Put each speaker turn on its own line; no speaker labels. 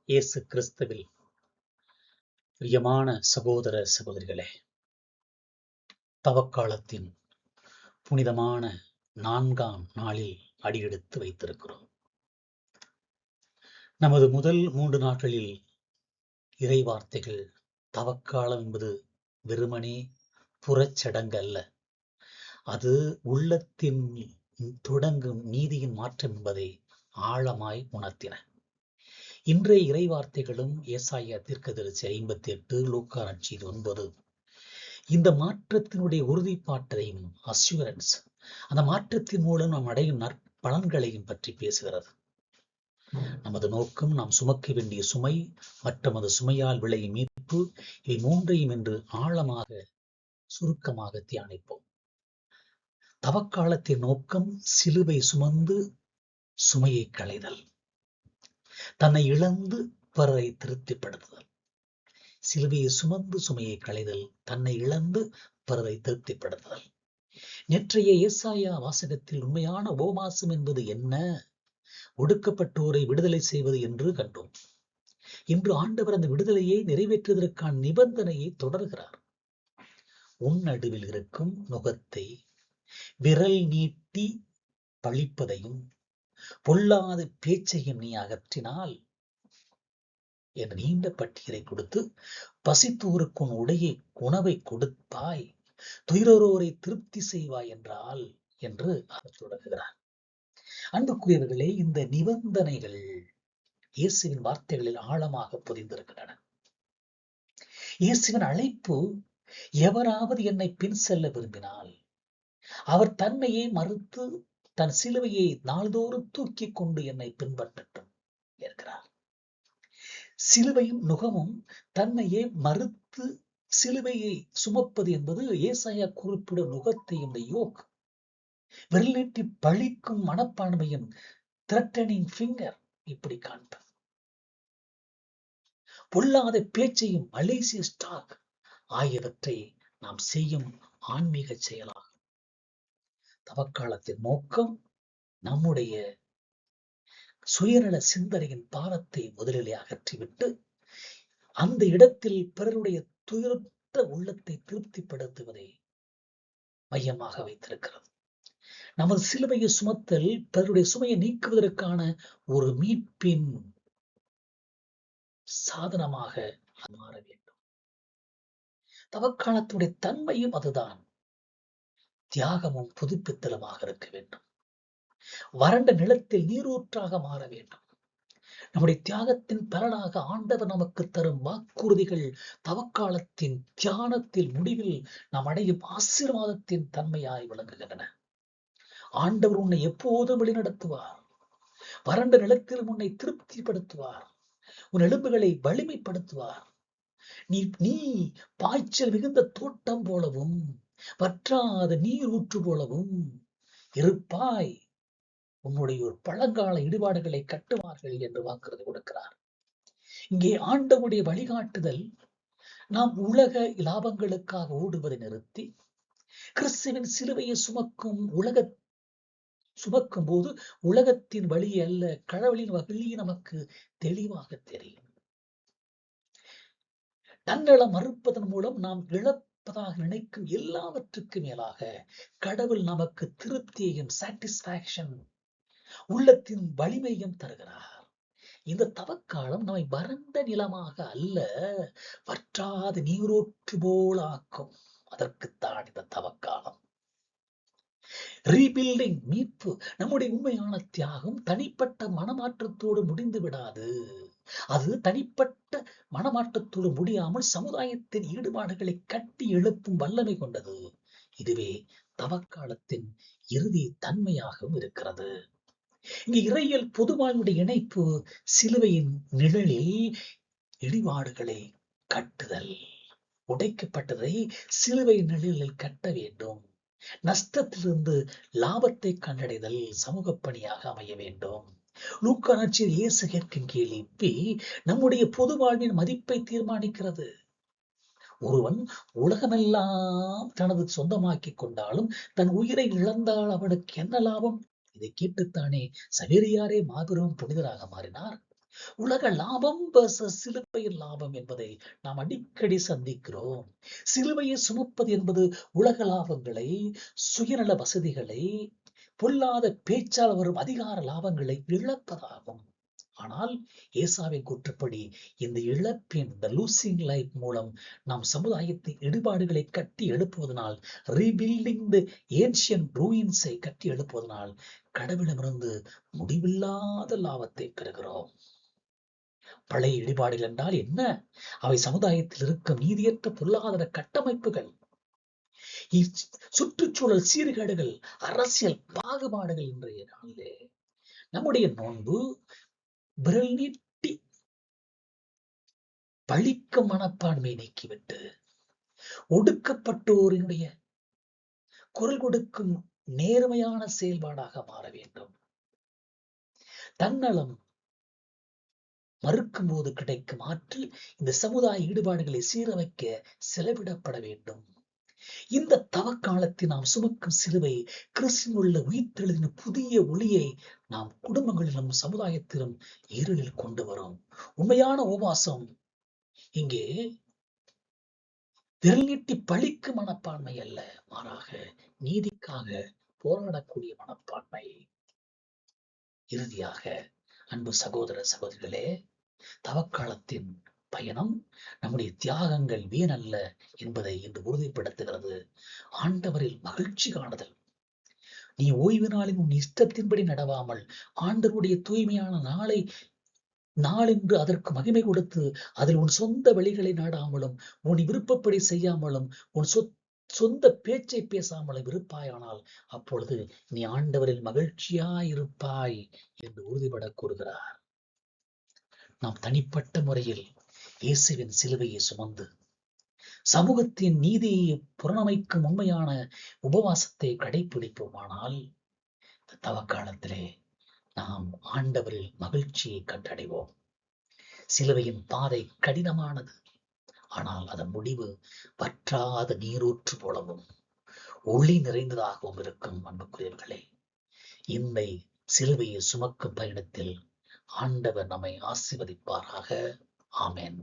இயேசு கிறிஸ்துவில் பிரியமான சகோதர சகோதரிகளே, தவக்காலத்தின் புனிதமான 4ஆம் நாளில் அடியெடுத்து வைத்திருக்கிறோம். நமது முதல் 3 நாட்களில் இறை வார்த்தைகள் தவக்காலம் என்பது வெறுமனே புறச்சடங்கு அல்ல, அது உள்ளத்தின் தொடங்கும் நீதியின் மாற்றம் என்பதை ஆழமாய் உணர்த்தின. இன்றைய இறை வார்த்தைகளும் ஏசாயா தீர்க்கதரிசி 58, லூக்கா நற்செய்தி 9 இந்த மாற்றத்தினுடைய உறுதிப்பாட்டையும் அஸ்யூரன்ஸ், அந்த மாற்றத்தின் மூலம் நாம் அடையும் நற்பலன்களையும் பற்றி பேசுகிறது. நமது நோக்கம் நாம் சுமக்க வேண்டிய சுமை மற்றும் அது சுமையால் விளையும் மீட்பு, இவை மூன்றையும் என்று ஆழமாக சுருக்கமாக தியானிப்போம். தவக்காலத்தின் நோக்கம் சிலுவை சுமந்து சுமையை களைதல், தன்னை இழந்து பிறரை திருப்திப்படுத்துதல். சிலுவையை சுமந்து சுமையை களைதல், தன்னை இழந்து பிறரை திருப்திப்படுத்துதல். நேற்றைய ஏசாயா வாசகத்தில் உண்மையான உபவாசம் என்பது என்ன, ஒடுக்கப்பட்டோரை விடுதலை செய்வது என்று கண்டோம். இன்று ஆண்டவர் அந்த விடுதலையை நிறைவேற்றுவதற்கான நிபந்தனையை தொடர்கிறார். உன் நடுவில் இருக்கும் நுகத்தை விரல் நீட்டி பழிப்பதையும் பொல்லாத பேச்சையும் நீ அகற்றினால் என்ற நீண்ட பட்டியலை கொடுத்து, பசித்தோருக்கு உன் உணவை கொடுப்பாய், துயரோரை திருப்தி செய்வாய் என்றால் என்று அவர் தொடங்குகிறார். அன்புக்குரியவர்களே, இந்த நிபந்தனைகள் இயேசுவின் வார்த்தைகளில் ஆழமாக புரிந்திருக்கின்றன. இயேசுவின் அழைப்பு, எவராவது என்னை பின் செல்ல விரும்பினால் அவர் தன்மையை மறுத்து தன் சிலுவையை நாள்தோறும் தூக்கி கொண்டு என்னை பின்பற்றட்டும் என்கிறார். சிலுவையும் நுகமும் தன்னையே மறுத்து சிலுவையை சுமப்பது என்பது ஏசாயா குறிப்பிடும் நுகத்தையும் யோக், விரல் நீட்டி பழிக்கும் மனப்பான்மையும் த்ரெட்டனிங் ஃபிங்கர் இப்படி காண்பது. பொல்லாத பேச்சையும் மலேசிய ஸ்டாக் ஆகியவற்றை நாம் செய்யும் ஆன்மீக செயலாகும். தவக்காலத்தின் நோக்கம் நம்முடைய சுயநல சிந்தனையின் பாரத்தை முதலிலே அகற்றிவிட்டு அந்த இடத்தில் பிறருடைய துயரற்ற உள்ளத்தை திருப்திப்படுத்துவதை மையமாக வைத்திருக்கிறது. நமது சிலுவையை சுமத்தல் பிறருடைய சுமையை நீக்குவதற்கான ஒரு மீட்பின் சாதனமாக மாற வேண்டும். தவக்காலத்துடைய தன்மையும் அதுதான், தியாகமும் புதுப்பித்தலுமாக இருக்க வேண்டும். வறண்ட நிலத்தில் நீரூற்றாக மாற வேண்டும். நம்முடைய தியாகத்தின் பலனாக ஆண்டவர் நமக்கு தரும் வாக்குறுதிகள் தவக்காலத்தின் தியானத்தில் முடிவில் நாம் அடையும் ஆசீர்வாதத்தின் தன்மையாய் விளங்குகின்றன. ஆண்டவர் உன்னை எப்போதும் வழிநடத்துவார். வறண்ட நிலத்தில் உன்னை திருப்திப்படுத்துவார். உன் எலும்புகளை வலிமைப்படுத்துவார். நீ பாய்ச்சல் மிகுந்த தோட்டம் போலவும் வற்றாத நீர் ஊற்று போலவும் இருப்பாய். உன்னுடைய ஒரு பழங்கால இடிபாடுகளை கட்டுவார்கள் என்று வாக்குறுதி கொடுக்கிறார். இங்கே ஆண்டவருடைய வழிகாட்டுதல், நாம் உலக லாபங்களுக்காக ஓடுவதை நிறுத்தி கிறிஸ்துவின் சிலுவையை சுமக்கும் போது உலகத்தின் வழி அல்ல, கடவுளின் வழி நமக்கு தெளிவாக தெரியும். தன்னலம் மறுப்பதன் மூலம் நாம் இழப்பதாக நினைக்கும் எல்லாவற்றுக்கும் மேலாக கடவுள் நமக்கு திருப்தியையும் சாட்டிஸ்பாக்சன், உள்ளத்தின் வலிமையும் தருகிறார். இந்த தவக்காலம் நம்மை வறண்ட நிலமாக அல்ல, வற்றாத நீரோற்று போல் ஆக்கும். அதற்குத்தான் இந்த தவக்காலம். ரீபில்டிங், மீட்பு, நம்முடைய உண்மையான தியாகம் தனிப்பட்ட மனமாற்றத்தோடு முடிந்து விடாது. அது தனிப்பட்ட மனமாற்றத்தோடு முடியாமல் சமுதாயத்தின் ஈடுபாடுகளை கட்டி எழுப்பும் வல்லமை கொண்டது. இதுவே தவக்காலத்தின் இறுதி தன்மையாகவும் இருக்கிறது. இங்கு இறையியல் பொதுவாழ்வுடைய இணைப்பு, சிலுவையின் நிழலில் இடிபாடுகளை கட்டுதல், உடைக்கப்பட்டதை சிலுவை நிழலில் கட்ட வேண்டும். நஷ்டத்திலிருந்து லாபத்தை கண்டடைதல் சமூக பணியாக அமைய வேண்டும். லூக்கா நற்செய்தி இயேசு கேட்கும் கேள்வி நம்முடைய பொது வாழ்வின் மதிப்பை தீர்மானிக்கிறது. ஒருவன் உலகமெல்லாம் தனது சொந்தமாக்கி கொண்டாலும் தன் உயிரை இழந்தால் அவனுக்கு என்ன லாபம்? இதை கேட்டுத்தானே சவேரியாரே மாபெரும் புனிதராக மாறினார். உலக லாபம் versus சிலுவையின் லாபம் என்பதை நாம் அடிக்கடி சந்திக்கிறோம். சிலுவையை சுமப்பது என்பது உலக லாபங்களை, சுயநல வசதிகளை, பொல்லாத பேச்சால் வரும் அதிகார லாபங்களை இழப்பதாகும். ஆனால் ஏசாவின் கூற்றுப்படி இந்த இழப்பின் லூசிங் லைஃப் மூலம் நாம் சமுதாயத்தின் இடிபாடுகளை கட்டி எழுப்புவதனால், ரீபில்டிங் தி ஏன்ஷியன் ரூயின்ஸை கட்டி எழுப்புவதனால் கடவுளிடமிருந்து முடிவில்லாத லாபத்தை பெறுகிறோம். பழைய இடிபாடுகள் என்றால் என்ன? அவை சமுதாயத்தில் இருக்கும் நீதியற்ற பொருளாதார கட்டமைப்புகள், சுற்றுச்சூழல் சீர்கேடுகள், அரசியல் பாகுபாடுகள். இன்றைய நாளிலே நம்முடைய நோன்பு விரல் நீட்டி பழிக்கும் மனப்பான்மை நீக்கிவிட்டு ஒடுக்கப்பட்டோரினுடைய குரல் கொடுக்கும் நேர்மையான செயல்பாடாக மாற வேண்டும். தன்னலம் மறுக்கும் போது கிடைக்கும் ஆற்றல் இந்த சமுதாய ஈடுபாடுகளை சீரமைக்க செலவிடப்பட வேண்டும். இந்த தவக்காலத்தில் நாம் சுமக்கும் சிலுவை கிறிஸ்துவில் உள்ள உயிர்த்தெழுதின புதிய ஒளியை நாம் குடும்பங்களிலும் சமுதாயத்திலும் இருளில் கொண்டு வரும். உண்மையான உபவாசம் இங்கே விரல் நீட்டி பழிக்கும் மனப்பான்மை அல்ல, மாறாக நீதிக்காக போராடக்கூடிய மனப்பான்மை. இறுதியாக அன்பு சகோதர சகோதரிகளே, தவக்காலத்தின் பயணம் நம்முடைய தியாகங்கள் வீணல்ல என்பதை இன்று உறுதிப்படுத்துகிறது. ஆண்டவரில் மகிழ்ச்சி காணுதல். நீ ஓய்வு நாளில் உன் இஷ்டத்தின்படி நடவாமல் ஆண்டவருடைய தூய்மையான நாள் என்று அதற்கு மகிமை கொடுத்து அதில் உன் சொந்த வழிகளை நாடாமலும் உன் விருப்பப்படி செய்யாமலும் உன் சொந்த பேச்சை பேசாமலும் இருப்பாயானால் அப்பொழுது நீ ஆண்டவரில் மகிழ்ச்சியாயிருப்பாய் என்று உறுதிபட கூறுகிறார். நாம் தனிப்பட்ட முறையில் இயேசுவின் சிலுவையை சுமந்து சமூகத்தின் நீதியை புறணமைக்கும் உண்மையான உபவாசத்தை கடைபிடிப்போமானால் தவக்காலத்திலே நாம் ஆண்டவரில் மகிழ்ச்சியை கண்டடைவோம். சிலுவையின் பாதை கடினமானது, ஆனால் அதன் முடிவு வற்றாத நீரூற்று போலவும் ஒளி நிறைந்ததாகவும் இருக்கும். அன்புக்குரியவர்களே, இந்த சிலுவையை சுமக்கும் பயணத்தில் ஆண்டவர் நம்மை ஆசீர்வதிப்பாராக. ஆமென்.